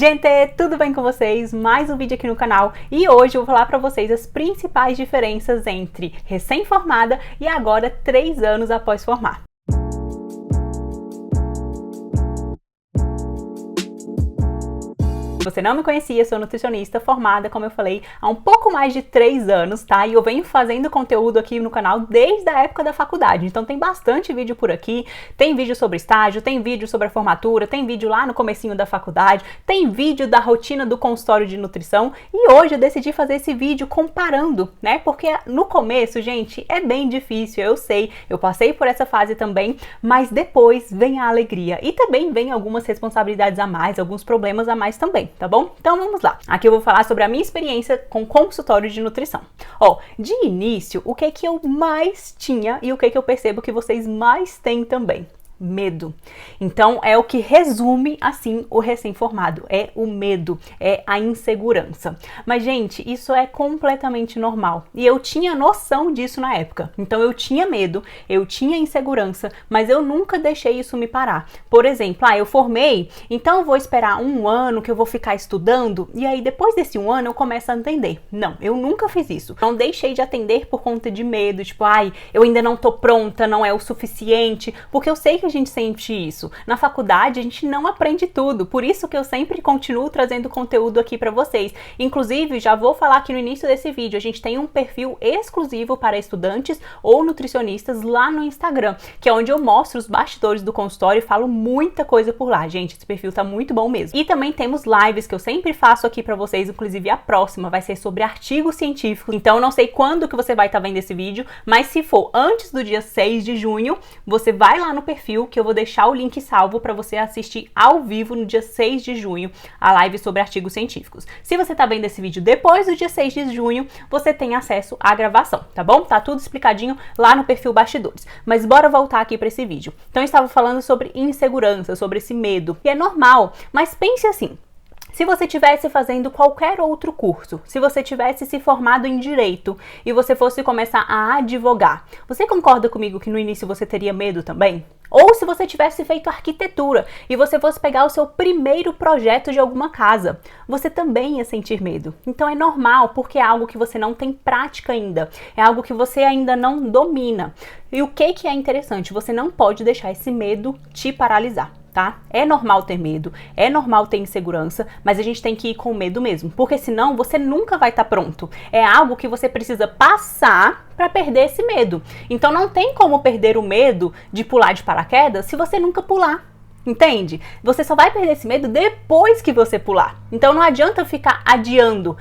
Gente, tudo bem com vocês? Mais um vídeo aqui no canal e hoje eu vou falar para vocês as principais diferenças entre recém-formada e agora 3 anos após formar. Se você não me conhecia, sou nutricionista formada, como eu falei, há um pouco mais de 3 anos, tá? E eu venho fazendo conteúdo aqui no canal desde a época da faculdade, então tem bastante vídeo por aqui, tem vídeo sobre estágio, tem vídeo sobre a formatura, tem vídeo lá no comecinho da faculdade, tem vídeo da rotina do consultório de nutrição e hoje eu decidi fazer esse vídeo comparando, né? Porque no começo, gente, é bem difícil, eu sei, eu passei por essa fase também, mas depois vem a alegria e também vem algumas responsabilidades a mais, alguns problemas a mais também. Tá bom? Então vamos lá. Aqui eu vou falar sobre a minha experiência com consultório de nutrição. De início, o que eu mais tinha e o que eu percebo que vocês mais têm também? Medo. Então é o que resume assim o recém-formado, é o medo, é a insegurança. Mas gente, isso é completamente normal e eu tinha noção disso na época. Então eu tinha medo, eu tinha insegurança, mas eu nunca deixei isso me parar. Por exemplo, eu formei, então eu vou esperar 1 ano que eu vou ficar estudando e aí depois desse 1 ano eu começo a atender. Não, eu nunca fiz isso. Não deixei de atender por conta de medo, tipo, eu ainda não tô pronta, não é o suficiente, porque eu sei que a gente sente isso. Na faculdade a gente não aprende tudo, por isso que eu sempre continuo trazendo conteúdo aqui para vocês. Inclusive, já vou falar aqui no início desse vídeo, a gente tem um perfil exclusivo para estudantes ou nutricionistas lá no Instagram, que é onde eu mostro os bastidores do consultório e falo muita coisa por lá. Gente, esse perfil tá muito bom mesmo. E também temos lives que eu sempre faço aqui para vocês, inclusive a próxima vai ser sobre artigos científicos. Então eu não sei quando que você vai estar vendo esse vídeo, mas se for antes do dia 6 de junho, você vai lá no perfil que eu vou deixar o link salvo para você assistir ao vivo no dia 6 de junho a live sobre artigos científicos. Se você tá vendo esse vídeo depois do dia 6 de junho, você tem acesso à gravação, tá bom? Tá tudo explicadinho lá no perfil Bastidores. Mas bora voltar aqui para esse vídeo. Então eu estava falando sobre insegurança, sobre esse medo. E é normal, mas pense assim. Se você estivesse fazendo qualquer outro curso, se você tivesse se formado em direito e você fosse começar a advogar, você concorda comigo que no início você teria medo também? Ou se você tivesse feito arquitetura e você fosse pegar o seu primeiro projeto de alguma casa, você também ia sentir medo. Então é normal, porque é algo que você não tem prática ainda, é algo que você ainda não domina. E o que é interessante? Você não pode deixar esse medo te paralisar. Tá? É normal ter medo, é normal ter insegurança, mas a gente tem que ir com medo mesmo, porque senão você nunca vai estar pronto. É algo que você precisa passar para perder esse medo. Então não tem como perder o medo de pular de paraquedas se você nunca pular. Entende? Você só vai perder esse medo depois que você pular. Então não adianta ficar adiando.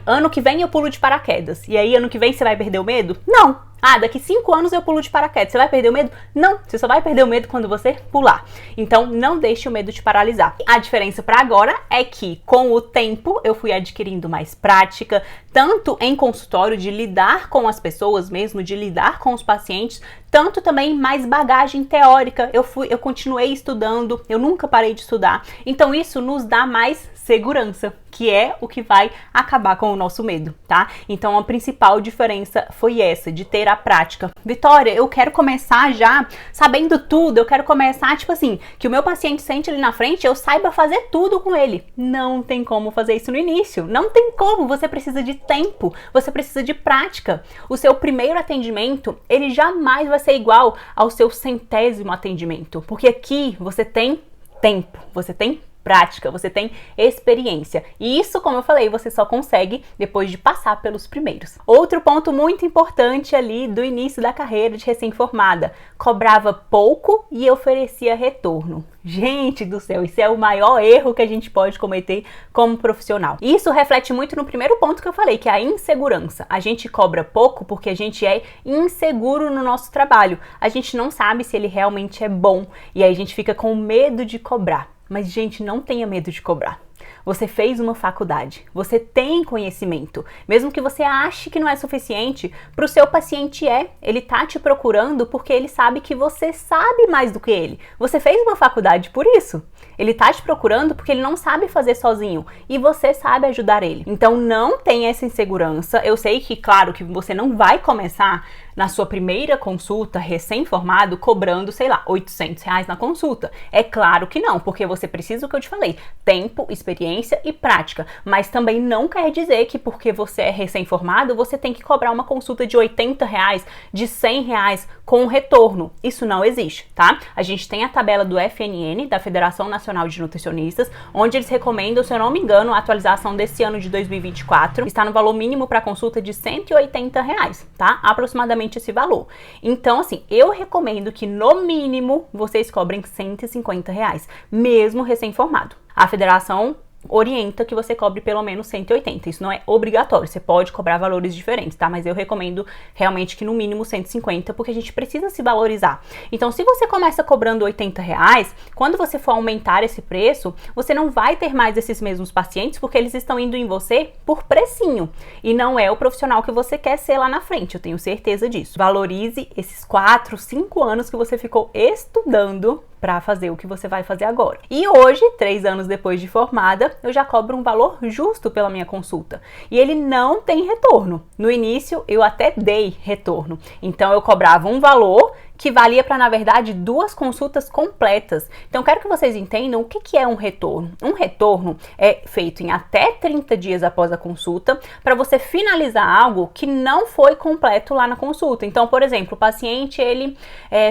Ano que vem eu pulo de paraquedas. E aí ano que vem você vai perder o medo? Não. Daqui 5 anos eu pulo de paraquedas. Você vai perder o medo? Não. Você só vai perder o medo quando você pular. Então não deixe o medo te paralisar. A diferença para agora é que com o tempo eu fui adquirindo mais prática, tanto em consultório de lidar com as pessoas mesmo, de lidar com os pacientes, tanto também mais bagagem teórica. Eu continuei estudando, eu nunca parei de estudar. Então isso nos dá mais segurança, que é o que vai acabar com o nosso medo, tá? Então a principal diferença foi essa, de ter a prática. Vitória, eu quero começar já sabendo tudo, eu quero começar, tipo assim, que o meu paciente sente ali na frente, eu saiba fazer tudo com ele. Não tem como fazer isso no início, não tem como, você precisa de tempo, você precisa de prática. O seu primeiro atendimento, ele jamais vai ser igual ao seu 100º atendimento, porque aqui você tem tempo, você tem prática, você tem experiência. E isso, como eu falei, você só consegue depois de passar pelos primeiros. Outro ponto muito importante ali do início da carreira de recém-formada, cobrava pouco e oferecia retorno. Gente do céu, isso é o maior erro que a gente pode cometer como profissional. Isso reflete muito no primeiro ponto que eu falei, que é a insegurança. A gente cobra pouco porque a gente é inseguro no nosso trabalho. A gente não sabe se ele realmente é bom e aí a gente fica com medo de cobrar. Mas, gente, não tenha medo de cobrar. Você fez uma faculdade, você tem conhecimento. Mesmo que você ache que não é suficiente, para o seu paciente ele tá te procurando porque ele sabe que você sabe mais do que ele. Você fez uma faculdade por isso. Ele tá te procurando porque ele não sabe fazer sozinho e você sabe ajudar ele. Então não tenha essa insegurança. Eu sei que, claro, que você não vai começar na sua primeira consulta, recém-formado, cobrando, R$800 na consulta. É claro que não, porque você precisa, o que eu te falei, tempo, experiência ciência e prática, mas também não quer dizer que porque você é recém-formado, você tem que cobrar uma consulta de R$80, de R$100 com retorno. Isso não existe, tá? A gente tem a tabela do FNN, da Federação Nacional de Nutricionistas, onde eles recomendam, se eu não me engano, a atualização desse ano de 2024 está no valor mínimo para consulta de R$180, tá? Aproximadamente esse valor. Então, assim, eu recomendo que no mínimo vocês cobrem R$150, mesmo recém-formado. A federação orienta que você cobre pelo menos 180. Isso não é obrigatório, você pode cobrar valores diferentes, tá? Mas eu recomendo realmente que no mínimo 150, porque a gente precisa se valorizar. Então, se você começa cobrando R$80, quando você for aumentar esse preço, você não vai ter mais esses mesmos pacientes, porque eles estão indo em você por precinho. E não é o profissional que você quer ser lá na frente, eu tenho certeza disso. Valorize esses 4, 5 anos que você ficou estudando para fazer o que você vai fazer agora. E hoje, 3 anos depois de formada, eu já cobro um valor justo pela minha consulta. E ele não tem retorno. No início, eu até dei retorno. Então, eu cobrava um valor que valia para, na verdade, 2 consultas completas. Então, quero que vocês entendam o que é um retorno. Um retorno é feito em até 30 dias após a consulta, para você finalizar algo que não foi completo lá na consulta. Então, por exemplo, o paciente, ele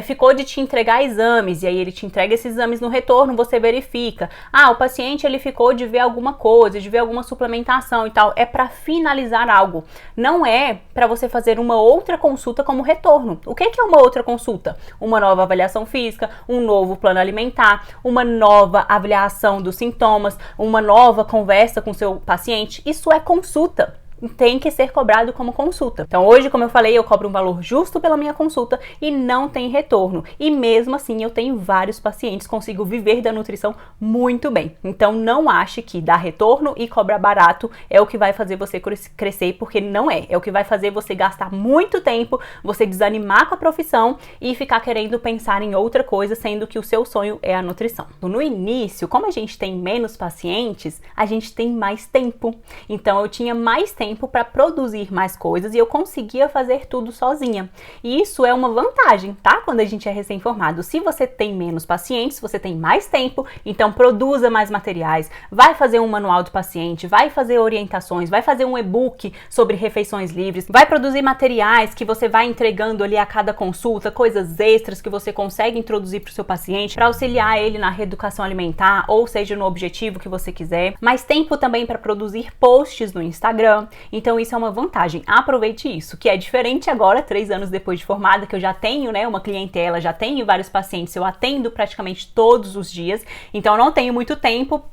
ficou de te entregar exames, e aí ele te entrega esses exames no retorno, você verifica. Ah, o paciente, ele ficou de ver alguma coisa, de ver alguma suplementação e tal. É para finalizar algo. Não é para você fazer uma outra consulta como retorno. O que é uma outra consulta? Uma nova avaliação física, um novo plano alimentar, uma nova avaliação dos sintomas, uma nova conversa com seu paciente. Isso é consulta. Tem que ser cobrado como consulta. Então hoje, como eu falei, eu cobro um valor justo pela minha consulta e não tem retorno. E mesmo assim eu tenho vários pacientes, consigo viver da nutrição muito bem. Então não ache que dar retorno e cobrar barato é o que vai fazer você crescer, porque não é. É o que vai fazer você gastar muito tempo, você desanimar com a profissão e ficar querendo pensar em outra coisa, sendo que o seu sonho é a nutrição. No início, como a gente tem menos pacientes, a gente tem mais tempo. Então eu tinha mais tempo para produzir mais coisas e eu conseguia fazer tudo sozinha. E isso é uma vantagem, tá? Quando a gente é recém-formado. Se você tem menos pacientes, você tem mais tempo, então produza mais materiais, vai fazer um manual do paciente, vai fazer orientações, vai fazer um e-book sobre refeições livres, vai produzir materiais que você vai entregando ali a cada consulta, coisas extras que você consegue introduzir para o seu paciente, para auxiliar ele na reeducação alimentar, ou seja, no objetivo que você quiser. Mais tempo também para produzir posts no Instagram. Então isso é uma vantagem, aproveite isso, que é diferente agora, 3 anos depois de formada, que eu já tenho, né, uma clientela, já tenho vários pacientes, eu atendo praticamente todos os dias, então eu não tenho muito tempo,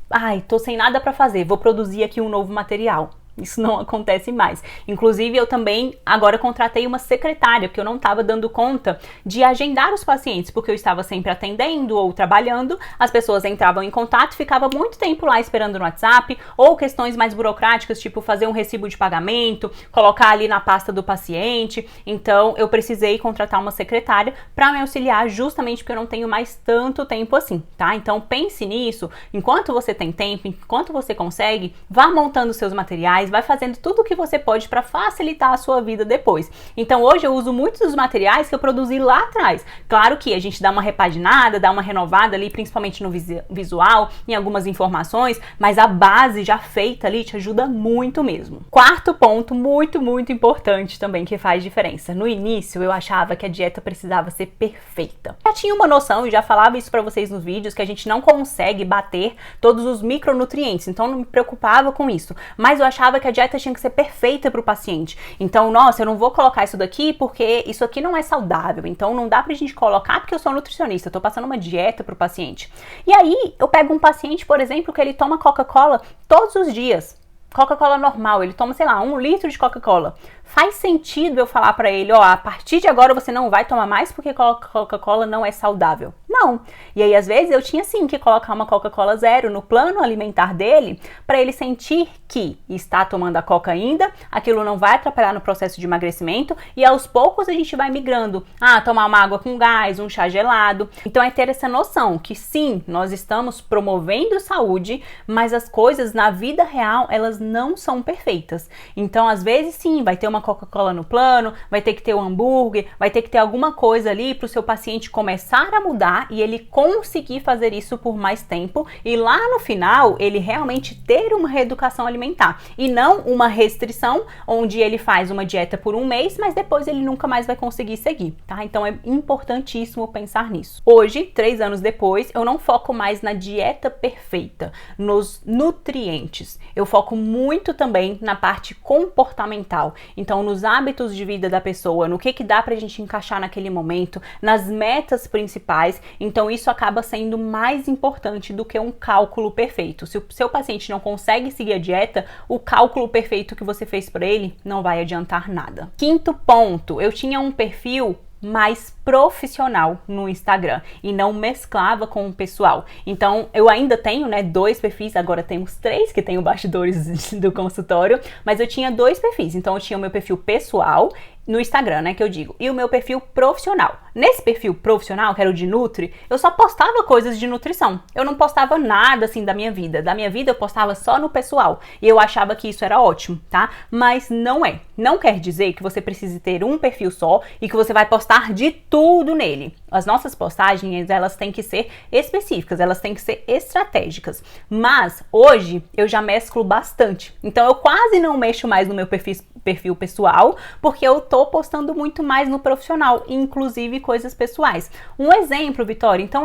tô sem nada para fazer, vou produzir aqui um novo material. Isso não acontece mais. Inclusive, eu também agora contratei uma secretária, porque eu não estava dando conta de agendar os pacientes, porque eu estava sempre atendendo ou trabalhando, as pessoas entravam em contato, ficava muito tempo lá esperando no WhatsApp, ou questões mais burocráticas, tipo fazer um recibo de pagamento, colocar ali na pasta do paciente. Então, eu precisei contratar uma secretária para me auxiliar, justamente porque eu não tenho mais tanto tempo assim, tá? Então, pense nisso, enquanto você tem tempo, enquanto você consegue, vá montando seus materiais, vai fazendo tudo o que você pode para facilitar a sua vida depois. Então hoje eu uso muitos dos materiais que eu produzi lá atrás. Claro que a gente dá uma repaginada, dá uma renovada ali, principalmente no visual, em algumas informações, mas a base já feita ali te ajuda muito mesmo. Quarto ponto, muito importante também, que faz diferença. No início eu achava que a dieta precisava ser perfeita. Já tinha uma noção, e já falava isso para vocês nos vídeos, que a gente não consegue bater todos os micronutrientes, então não me preocupava com isso. Mas eu achava que a dieta tinha que ser perfeita para o paciente. Então, nossa, eu não vou colocar isso daqui porque isso aqui não é saudável. Então, não dá pra gente colocar porque eu sou nutricionista. Eu tô passando uma dieta pro paciente. E aí, eu pego um paciente, por exemplo, que ele toma Coca-Cola todos os dias. Coca-Cola normal, ele toma, sei lá, 1 litro de Coca-Cola. Faz sentido eu falar pra ele, a partir de agora você não vai tomar mais porque Coca-Cola não é saudável? Não. E aí, às vezes, eu tinha sim que colocar uma Coca-Cola zero no plano alimentar dele pra ele sentir que está tomando a Coca ainda, aquilo não vai atrapalhar no processo de emagrecimento e aos poucos a gente vai migrando. Tomar uma água com gás, um chá gelado. Então, é ter essa noção que sim, nós estamos promovendo saúde, mas as coisas na vida real, elas não são perfeitas. Então, às vezes, sim, vai ter uma uma Coca-Cola no plano, vai ter que ter um hambúrguer, vai ter que ter alguma coisa ali para o seu paciente começar a mudar e ele conseguir fazer isso por mais tempo e lá no final ele realmente ter uma reeducação alimentar e não uma restrição onde ele faz uma dieta por um mês, mas depois ele nunca mais vai conseguir seguir, tá? Então é importantíssimo pensar nisso. Hoje, 3 anos depois, eu não foco mais na dieta perfeita, nos nutrientes. Eu foco muito também na parte comportamental. Então, nos hábitos de vida da pessoa, no que dá pra gente encaixar naquele momento, nas metas principais. Então, isso acaba sendo mais importante do que um cálculo perfeito. Se o seu paciente não consegue seguir a dieta, o cálculo perfeito que você fez para ele não vai adiantar nada. Quinto ponto, eu tinha um perfil mais profissional no Instagram e não mesclava com o pessoal. Então, eu ainda tenho, 2 perfis, agora temos 3 que tem o bastidores do consultório, mas eu tinha 2 perfis. Então, eu tinha o meu perfil pessoal no Instagram, que eu digo, e o meu perfil profissional. Nesse perfil profissional, que era o de Nutri, eu só postava coisas de nutrição. Eu não postava nada, assim, da minha vida. Da minha vida, eu postava só no pessoal. E eu achava que isso era ótimo, tá? Mas não é. Não quer dizer que você precise ter um perfil só e que você vai postar de tudo nele. As nossas postagens, elas têm que ser específicas, elas têm que ser estratégicas. Mas, hoje, eu já mesclo bastante. Então, eu quase não mexo mais no meu perfil pessoal, porque eu tô postando muito mais no profissional, inclusive coisas pessoais. Um exemplo, Vitória, então,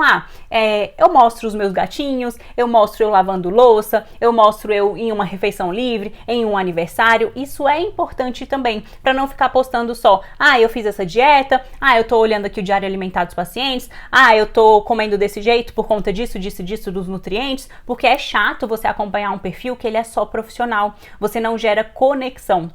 eu mostro os meus gatinhos, eu mostro eu lavando louça, eu mostro eu em uma refeição livre, em um aniversário. Isso é importante também, para não ficar postando só, eu fiz essa dieta, eu tô olhando aqui o diário alimentar dos pacientes, eu tô comendo desse jeito por conta disso, dos nutrientes, porque é chato você acompanhar um perfil que ele é só profissional, você não gera conexão.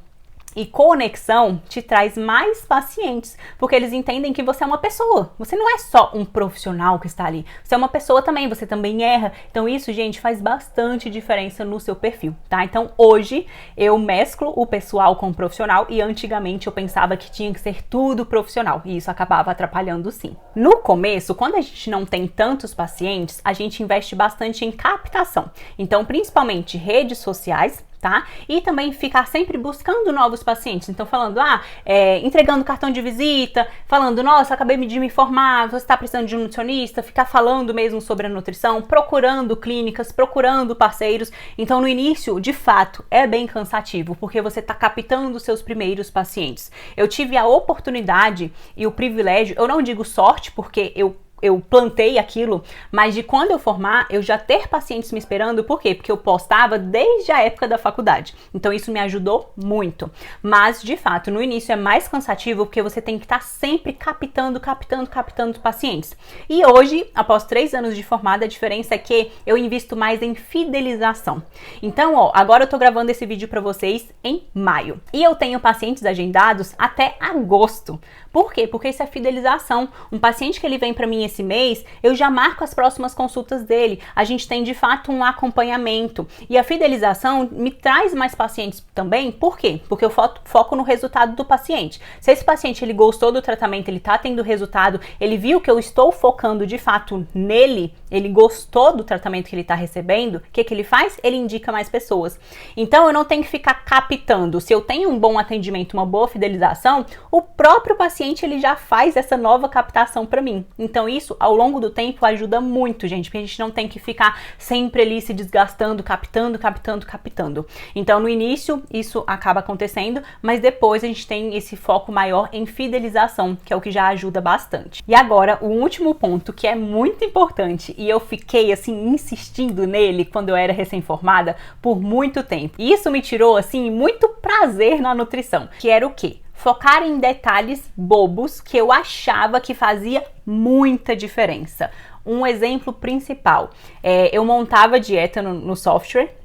E conexão te traz mais pacientes, porque eles entendem que você é uma pessoa. Você não é só um profissional que está ali. Você é uma pessoa também, você também erra. Então isso, gente, faz bastante diferença no seu perfil, tá? Então hoje eu mesclo o pessoal com o profissional e antigamente eu pensava que tinha que ser tudo profissional. E isso acabava atrapalhando sim. No começo, quando a gente não tem tantos pacientes, a gente investe bastante em captação. Então, principalmente redes sociais, tá? E também ficar sempre buscando novos pacientes. Então, falando, entregando cartão de visita, falando, nossa, acabei de me formar, você está precisando de um nutricionista, ficar falando mesmo sobre a nutrição, procurando clínicas, procurando parceiros. Então, no início, de fato, é bem cansativo, porque você está captando os seus primeiros pacientes. Eu tive a oportunidade e o privilégio, eu não digo sorte, porque eu plantei aquilo, mas de quando eu formar, eu já ter pacientes me esperando. Por quê? Porque eu postava desde a época da faculdade. Então isso me ajudou muito. Mas, de fato, no início é mais cansativo porque você tem que estar sempre captando pacientes. E hoje, após 3 anos de formada, a diferença é que eu invisto mais em fidelização. Então, agora eu tô gravando esse vídeo para vocês em maio. E eu tenho pacientes agendados até agosto. Por quê? Porque isso é fidelização. Um paciente que ele vem para mim esse mês, eu já marco as próximas consultas dele. A gente tem de fato um acompanhamento. E a fidelização me traz mais pacientes também. Por quê? Porque eu foco no resultado do paciente. Se esse paciente ele gostou do tratamento, ele tá tendo resultado, ele viu que eu estou focando de fato nele, ele gostou do tratamento que ele tá recebendo, o que ele faz? Ele indica mais pessoas. Então eu não tenho que ficar captando. Se eu tenho um bom atendimento, uma boa fidelização, o próprio paciente ele já faz essa nova captação para mim. Então isso, ao longo do tempo, ajuda muito, gente, porque a gente não tem que ficar sempre ali se desgastando, captando. Então, no início, isso acaba acontecendo, mas depois a gente tem esse foco maior em fidelização, que é o que já ajuda bastante. E agora, o último ponto, que é muito importante, e eu fiquei, assim, insistindo nele quando eu era recém-formada por muito tempo. E isso me tirou, assim, muito prazer na nutrição, que era o quê? Focar em detalhes bobos que eu achava que fazia muita diferença. Um exemplo principal, eu montava dieta no software,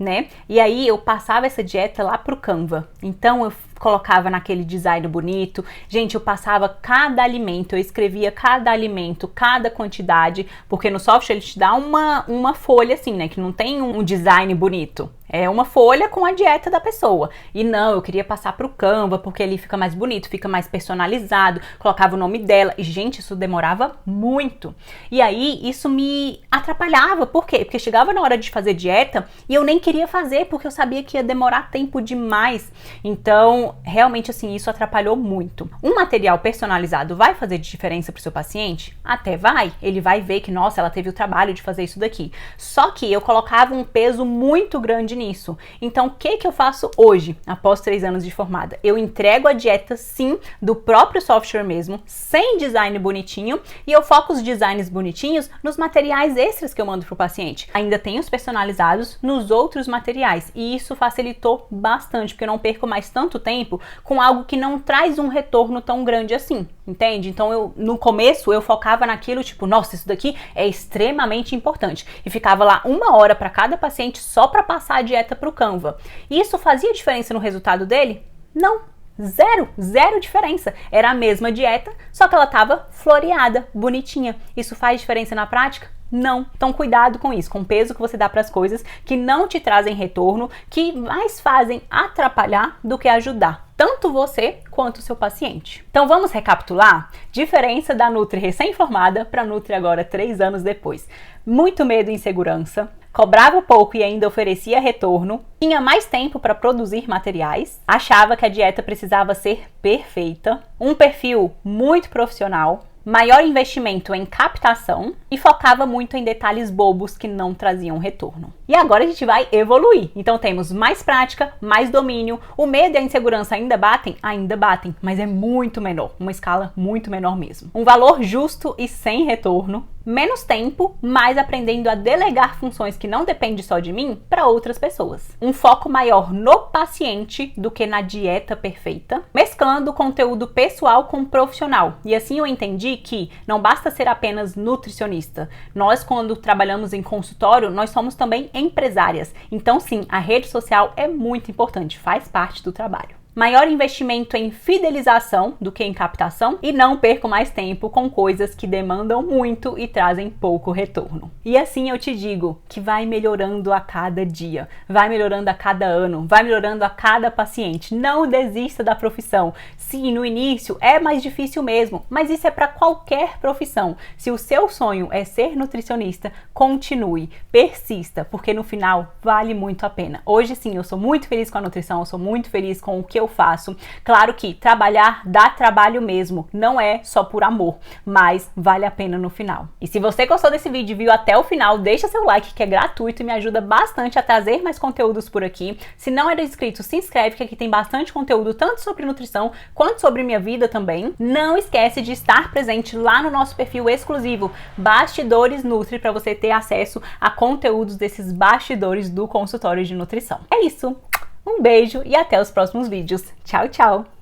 E aí eu passava essa dieta lá pro Canva. Então eu colocava naquele design bonito. Gente, eu passava cada alimento, eu escrevia cada alimento, cada quantidade, porque no software ele te dá uma folha assim, que não tem um design bonito. É uma folha com a dieta da pessoa. E não, eu queria passar pro Canva, porque ali fica mais bonito, fica mais personalizado, colocava o nome dela. E, gente, isso demorava muito. E aí, isso me atrapalhava. Por quê? Porque chegava na hora de fazer dieta e eu nem queria fazer, porque eu sabia que ia demorar tempo demais. Então, Então, realmente assim, isso atrapalhou muito. Um material personalizado vai fazer diferença para o seu paciente? Até vai. Ele vai ver que, nossa, ela teve o trabalho de fazer isso daqui. Só que eu colocava um peso muito grande nisso. Então, o que eu faço hoje, após 3 anos de formada? Eu entrego a dieta, sim, do próprio software mesmo, sem design bonitinho, e eu foco os designs bonitinhos nos materiais extras que eu mando para o paciente. Ainda tem os personalizados nos outros materiais, e isso facilitou bastante, porque eu não perco mais tanto tempo com algo que não traz um retorno tão grande assim, entende? Então, no começo, eu focava naquilo, tipo, nossa, isso daqui é extremamente importante, e ficava lá 1 hora para cada paciente só para passar a dieta para o Canva. E isso fazia diferença no resultado dele? Não. Zero diferença. Era a mesma dieta, só que ela estava floreada, bonitinha. Isso faz diferença na prática? Não. Então cuidado com isso, com o peso que você dá para as coisas que não te trazem retorno, que mais fazem atrapalhar do que ajudar, tanto você quanto o seu paciente. Então vamos recapitular? Diferença da Nutri recém-formada para Nutri agora 3 anos depois. Muito medo e insegurança, cobrava pouco e ainda oferecia retorno, tinha mais tempo para produzir materiais, achava que a dieta precisava ser perfeita, um perfil muito profissional, maior investimento em captação e focava muito em detalhes bobos que não traziam retorno. E agora a gente vai evoluir. Então temos mais prática, mais domínio, o medo e a insegurança ainda batem? Ainda batem, mas é muito menor, uma escala muito menor mesmo. Um valor justo e sem retorno, menos tempo, mas aprendendo a delegar funções que não dependem só de mim para outras pessoas. Um foco maior no paciente do que na dieta perfeita, mesclando conteúdo pessoal com profissional. E assim eu entendi que não basta ser apenas nutricionista. Nós, quando trabalhamos em consultório, nós somos também empresárias. Então sim, a rede social é muito importante, faz parte do trabalho. Maior investimento em fidelização do que em captação e não perco mais tempo com coisas que demandam muito e trazem pouco retorno. E assim eu te digo que vai melhorando a cada dia, vai melhorando a cada ano, vai melhorando a cada paciente. Não desista da profissão. Sim, no início é mais difícil mesmo, mas isso é para qualquer profissão. Se o seu sonho é ser nutricionista, continue, persista, porque no final vale muito a pena. Hoje sim, eu sou muito feliz com a nutrição, eu sou muito feliz com o que eu faço. Claro que trabalhar dá trabalho mesmo, não é só por amor, mas vale a pena no final. E se você gostou desse vídeo e viu até o final, deixa seu like que é gratuito e me ajuda bastante a trazer mais conteúdos por aqui. Se não é inscrito, se inscreve que aqui tem bastante conteúdo, tanto sobre nutrição quanto sobre minha vida também. Não esquece de estar presente lá no nosso perfil exclusivo Bastidores Nutri para você ter acesso a conteúdos desses bastidores do consultório de nutrição. É isso! Um beijo e até os próximos vídeos. Tchau, tchau!